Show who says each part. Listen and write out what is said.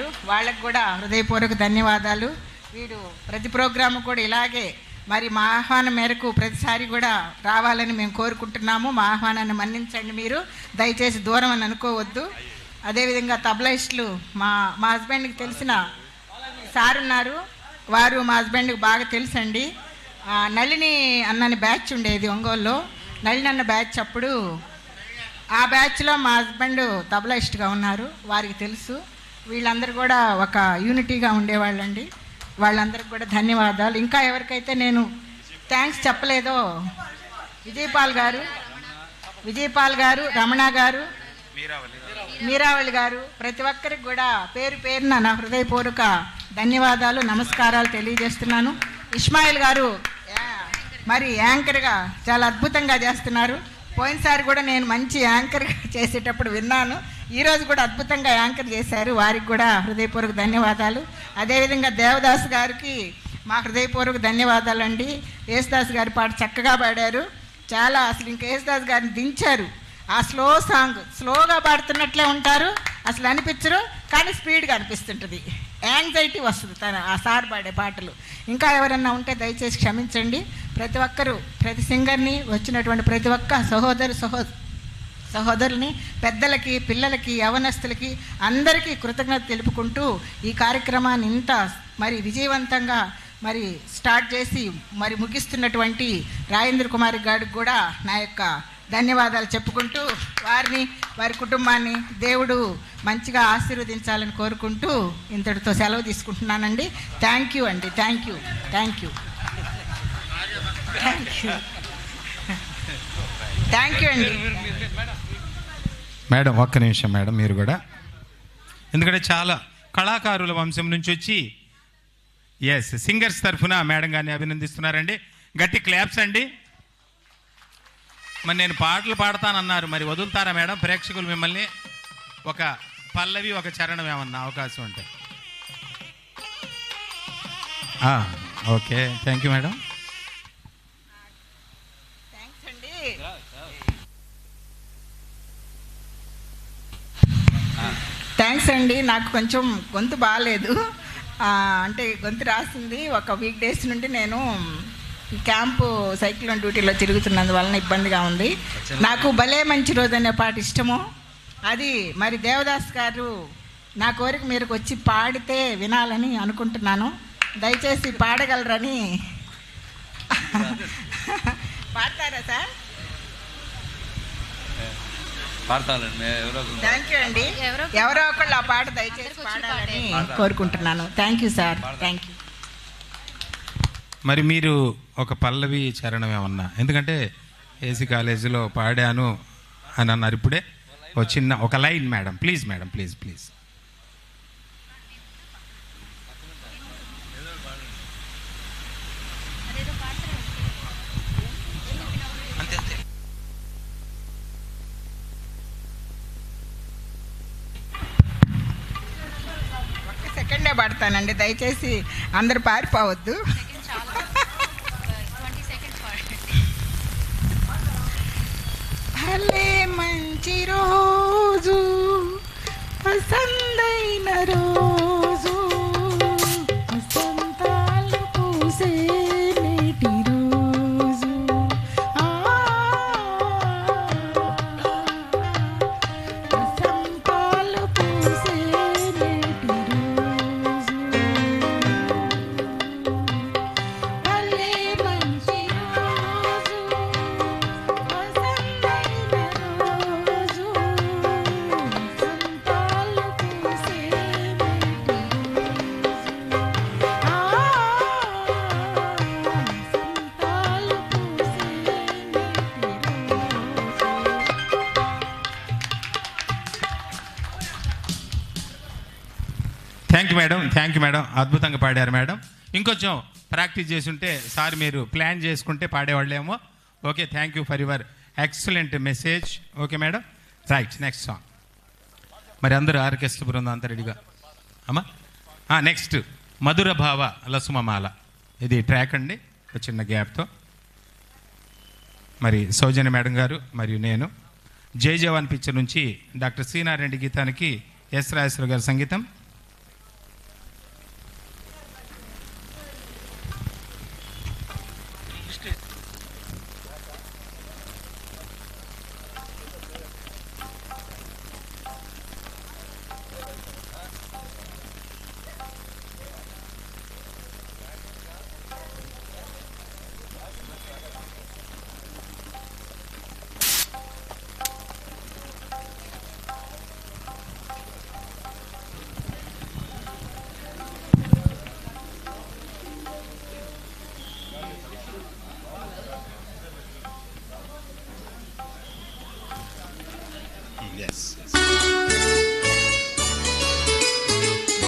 Speaker 1: ఉన్నారు, వాళ్ళకు కూడా హృదయపూర్వక ధన్యవాదాలు. వీడు ప్రతి ప్రోగ్రాము కూడా ఇలాగే మరి మా ఆహ్వానం మేరకు ప్రతిసారి కూడా రావాలని మేము కోరుకుంటున్నాము. మా ఆహ్వానాన్ని మన్నించండి, మీరు దయచేసి దూరం అని అనుకోవద్దు. అదేవిధంగా తబలాయిస్టులు మా హస్బెండ్కి తెలిసిన సార్ ఉన్నారు, వారు మా హస్బెండ్కి బాగా తెలుసండి. నళిని అన్నని బ్యాచ్ ఉండేది ఒంగోలులో, నళిని అన్న బ్యాచ్. అప్పుడు ఆ బ్యాచ్లో మా హస్బెండ్ తబలాయిస్ట్గా ఉన్నారు, వారికి తెలుసు. వీళ్ళందరూ కూడా ఒక యూనిటీగా ఉండేవాళ్ళండి. వాళ్ళందరికీ కూడా ధన్యవాదాలు. ఇంకా ఎవరికైతే నేను థ్యాంక్స్ చెప్పలేదో విజయపాల్ గారు, రమణ గారు, మీరావళి గారు, ప్రతి ఒక్కరికి కూడా పేరు పేరున నా హృదయపూర్వక ధన్యవాదాలు, నమస్కారాలు తెలియజేస్తున్నాను. ఇస్మాయిల్ గారు మరి యాంకర్గా చాలా అద్భుతంగా చేస్తున్నారు. పోయినసారి కూడా నేను మంచి యాంకర్గా చేసేటప్పుడు విన్నాను, ఈరోజు కూడా అద్భుతంగా యాంకర్ చేశారు, వారికి కూడా హృదయపూర్వక ధన్యవాదాలు. అదేవిధంగా దేవదాస్ గారికి మా హృదయపూర్వక ధన్యవాదాలు అండి. యేసుదాస్ గారి పాట చక్కగా పాడారు, చాలా అసలు ఇంకా యేసుదాస్ గారిని దించారు. ఆ స్లో సాంగ్ స్లోగా పాడుతున్నట్లే ఉంటారు, అసలు అనిపించరు, కానీ స్పీడ్గా అనిపిస్తుంటుంది, యాంగ్జైటీ వస్తుంది ఆ సార్ పాడే పాటలు. ఇంకా ఎవరన్నా ఉంటే దయచేసి క్షమించండి. ప్రతి ఒక్కరూ, ప్రతి సింగర్ని, వచ్చినటువంటి ప్రతి ఒక్క సహోదరుల్ని, పెద్దలకి, పిల్లలకి, యవనస్తులకి అందరికీ కృతజ్ఞత తెలుపుకుంటూ ఈ కార్యక్రమాన్ని ఇంత మరి విజయవంతంగా మరి స్టార్ట్ చేసి మరి ముగిస్తున్నటువంటి రాజేంద్ర కుమార్ గారికి కూడా నా యొక్క ధన్యవాదాలు చెప్పుకుంటూ వారి కుటుంబాన్ని దేవుడు మంచిగా ఆశీర్వదించాలని కోరుకుంటూ ఇంతటితో సెలవు తీసుకుంటున్నానండి. థ్యాంక్ యూ అండి, థ్యాంక్ యూ అండి.
Speaker 2: మేడం ఒక్క నిమిషం మేడం, మీరు కూడా, ఎందుకంటే చాలా కళాకారుల వంశం నుంచి వచ్చి సింగర్స్ తరఫున మేడం గారిని అభినందిస్తున్నారండి. గట్టి క్లాప్స్ అండి. మరి నేను పాటలు పాడతానన్నారు, మరి వదులుతారా మేడం ప్రేక్షకులు మిమ్మల్ని? ఒక పల్లవి, ఒక చరణం ఏమన్నా అవకాశం ఉంటే. Okay, thank you madam.
Speaker 1: Thanks అండి. నాకు కొంచెం గొంతు బాగాలేదు, అంటే గొంతు రాసింది. ఒక వీక్ డేస్ నుండి నేను ఈ క్యాంపు సైక్లోన్ డ్యూటీలో తిరుగుతున్నందువలన ఇబ్బందిగా ఉంది. నాకు భలే మంచి రోజు అనే పాట ఇష్టము. అది మరి దేవదాస్ గారు నా కోరిక మీరకు వచ్చి పాడితే వినాలని అనుకుంటున్నాను. దయచేసి పాడగలరని. పాడతారా సార్? థ్యాంక్ యూ అండి. ఎవరో ఒకళ్ళు ఆ పాట దయచేసి పాడాలని కోరుకుంటున్నాను. Thank you sir, thank you.
Speaker 2: మరి మీరు ఒక పల్లవి చరణం ఏమన్నా, ఎందుకంటే ఏసీ కాలేజీలో పాడాను అని అన్నారు, ఇప్పుడే ఒక line madam, please madam, please.
Speaker 1: ఒక్క సెకండే పాడతానండి, దయచేసి అందరు పారిపోవద్దు. భలే మంచి రోజు, వసంతైన రోజు, వసంతాలు పూసే నేటి రోజు, వసంతాలు పూసే నేటి రోజు, భలే మంచి రోజు,
Speaker 2: థ్యాంక్ యూ మేడం, అద్భుతంగా పాడారు మేడం. ఇంకొంచెం ప్రాక్టీస్ చేసుంటే సార్ మీరు ప్లాన్ చేసుకుంటే పాడేవాళ్ళేమో. Okay, thank you for your excellent message. Okay madam, right, next song. మరి అందరూ ఆర్కెస్ట్రా బృందం అంతా రెడీగా అమ్మా. నెక్స్ట్ మధుర భావ లసుమమాల, ఇది ట్రాక్ అండి, ఒక చిన్న గ్యాప్తో. మరి సౌజన్య మేడం గారు మరియు నేను. జై జవాన్ పిక్చర్ నుంచి డాక్టర్ శ్రీనారాయణ గీతానికి ఎస్ రాజేశ్వర గారి సంగీతం,